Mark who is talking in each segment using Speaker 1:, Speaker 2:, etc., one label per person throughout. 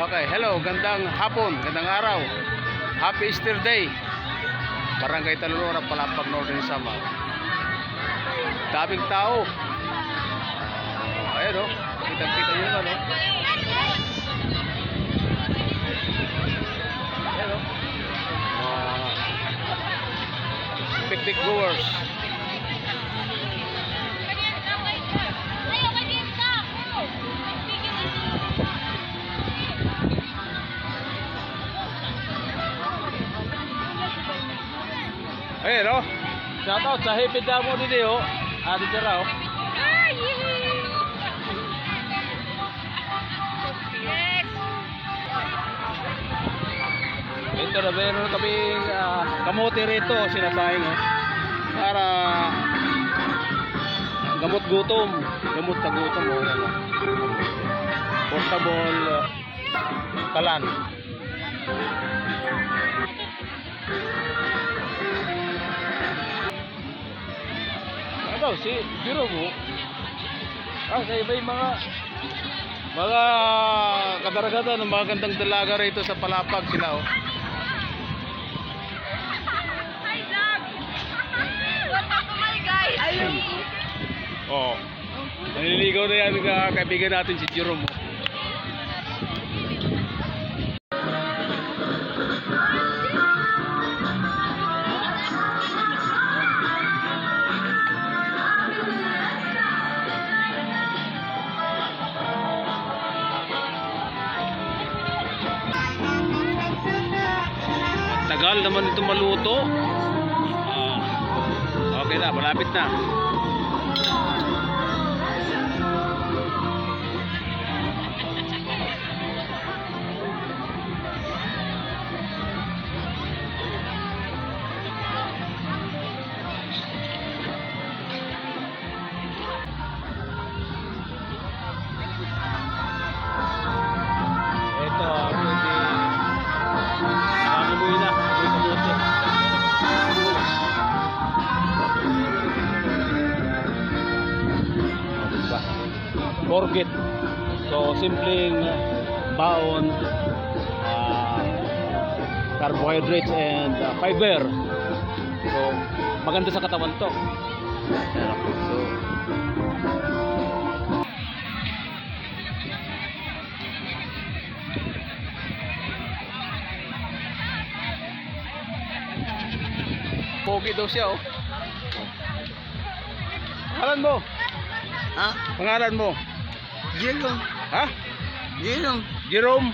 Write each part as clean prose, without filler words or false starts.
Speaker 1: Okay, hello, gandang hapon, gandang araw. Happy Easter Day. Barangay Talulora, Palapag, Northern Samar. Daming tao. Ayan o, kita-kita nyo naman o. Ayan o. Picnic goers. Ayan o. Shoutout sa Hipid Damo dito o. Dito raw. Ito na meron kaming kamote rito sinasayang o. Para gamot gutom. Gamot sa gutom o. Portable kalan. Ano si Biro mo? Sa iba yung mga kadaragada ng mga gandang dalaga rito sa Palapag sila oh. Oh. Naniligaw na yan ng kaibigan natin si Jerome. Tagal naman ito maluto. Okay na, malapit na. Ito, nakakamuwi na. Forget. So simpleng baon, carbohydrates and fiber. So maganda sa katawan to. So pogi daw siya oh. Pangalan mo?
Speaker 2: Ha?
Speaker 1: Pangalan mo?
Speaker 2: Jerome.
Speaker 1: Ha?
Speaker 2: Jerome.
Speaker 1: Jerome?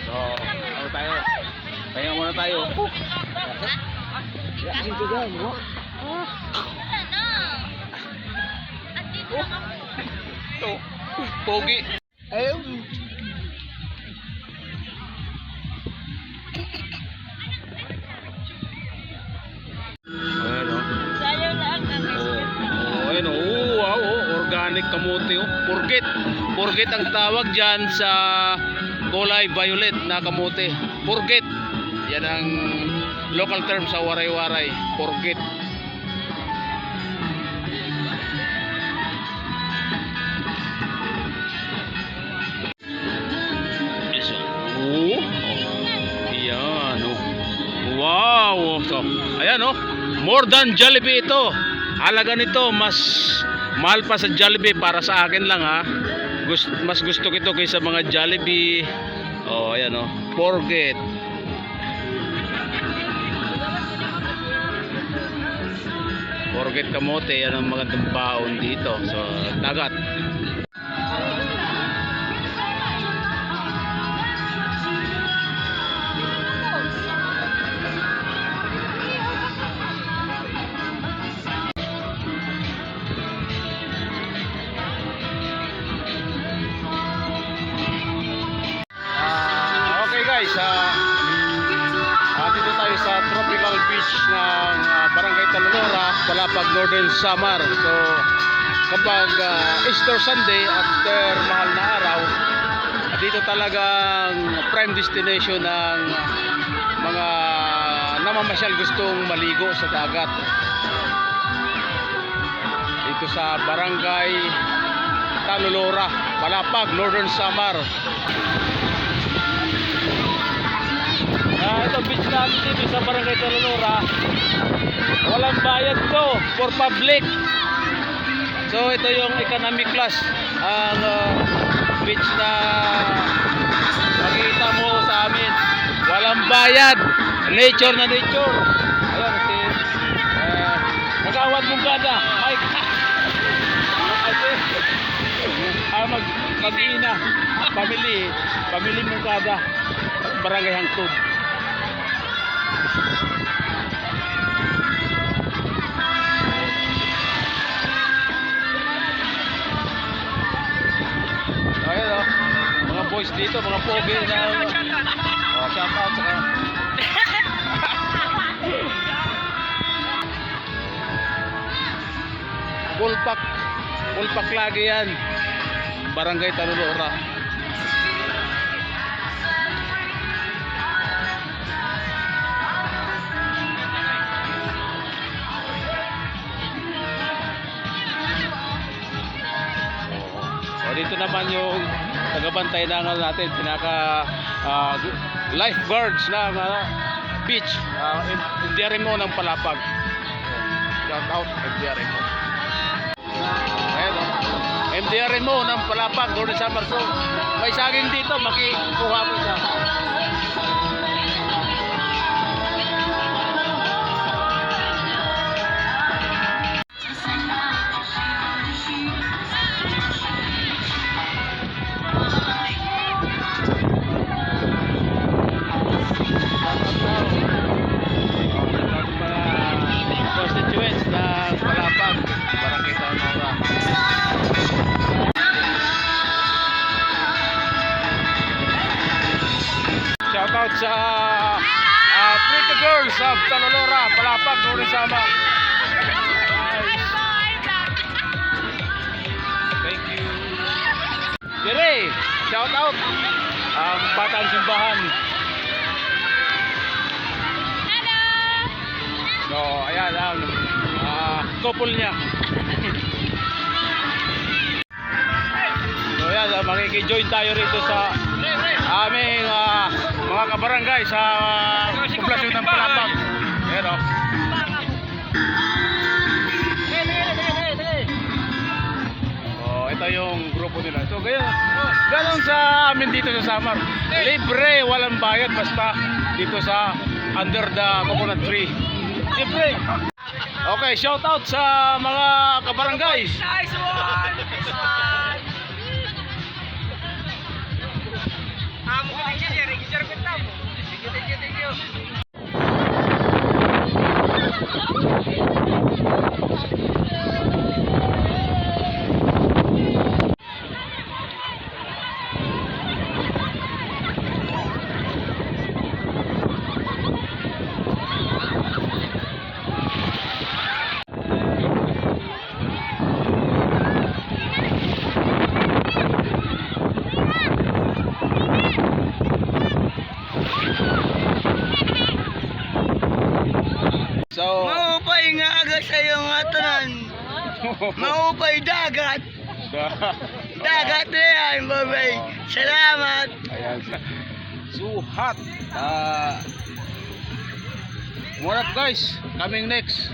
Speaker 1: So, ano tayo? Pahinga muna tayo.
Speaker 2: Yakin ko gan, mo.
Speaker 1: Ito, pogi.
Speaker 2: Ayun.
Speaker 1: Ayan o, wow, organic kamote o. Purget ang tawag dyan sa kulay violet na kamote. Purget. Yan ang local term sa waray-waray. Purget. Yes, oh. Yan o. Wow. So, ayan o. More than Jollibee ito. Halaga nito mas mahal pa sa Jollibee para sa akin lang ha. Mas gusto ko ito kaysa mga Jollibee. Oh, ayan oh. Forget. Forget kamote, yan ang magandang baon dito. So, dagat. Guys, dito tayo sa tropical beach ng Barangay Talulora, Palapag, Northern Samar. So kapag Easter Sunday, after mahal na araw, dito talagang prime destination ng mga namamasyal gustong maligo sa dagat. Ito dito sa Barangay Talulora, Palapag, Northern Samar. Itong beach natin dito sa Barangay Talulora, walang bayad to, for public. So ito yung economic class, ang beach na makikita mo sa amin. Walang bayad, nature na nature. Ayan kasi nag-awat mong gada, Mike. Kasi mag-ina, family mong gada, Barangay Hangtod. Ayan o, mga boys dito, mga pogi na shout out saka Bulpak lagi yan, Barangay Talulora. Dito naman yung tagabantay na natin, pinaka lifeguards ng beach, MDRMO ng Palapag. Shout out MDRMO. Ayan o, MDRMO ng Palapag, doon sa Marso. May saging dito, makikuha mo siya. Constituents ng Palapag, Barangay Talulora. Shout out sa Pretty Girls of Talulora, Palapag, Northern Samar. Thank you. Jere, shout out ang Batang Simbahan. So, ayan ang couple niya. So, ayan, makiki-join tayo rito sa aming mga kabarangay sa poblasyon ng Palapag. Ayan o. Oh, ito yung grupo nila. So, ganun sa amin dito sa Samar. Libre, walang bayad, basta dito sa under the coconut tree. Libre. Okay, shout out sa mga kabarangay.
Speaker 2: Nice one! Nice one! Amo ka din siya, register ko tamo. Thank you.
Speaker 1: So,
Speaker 2: Maupay nga aga sa iyong atanan. Maupay dagat. Dagat na yan, babay. Salamat.
Speaker 1: Ayan. Suhat. More up guys. Coming next.